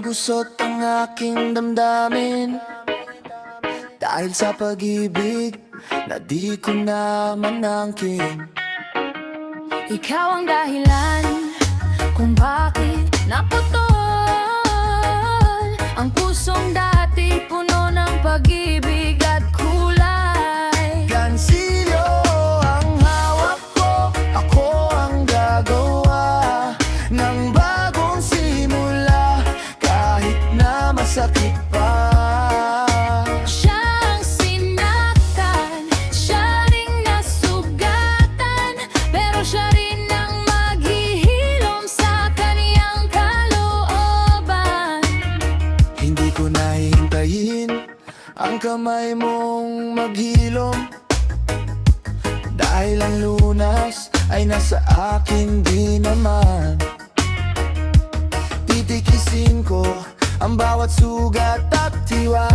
Nagusot ang aking damdamin dahil sa pag-ibig na di ko na manangkin. Ikaw ang dahilan kung bakit naputol ang pusong dati puno ng pag-ibig at kulay. Gansilyo ang hawak ko, ako ang gagawa ng bagong simula kahit na masakit pa. Siya ang sinaktan, siya ring nasugatan, pero siya rin ang maghihilom sa kaniyang kalooban. Hindi ko nahihintayin ang kamay mong maghilom, dahil ang lunas ay nasa akin di naman. Titikisin ko ang bawat sugat at tiwa,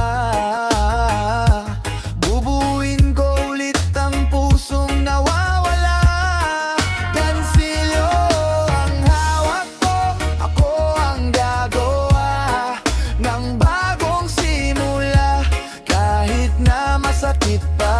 bubuin ko ulit ang pusong nawawala. Gansilyo ang hawak ko, ako ang gagawa ng bagong simula kahit na masakit pa.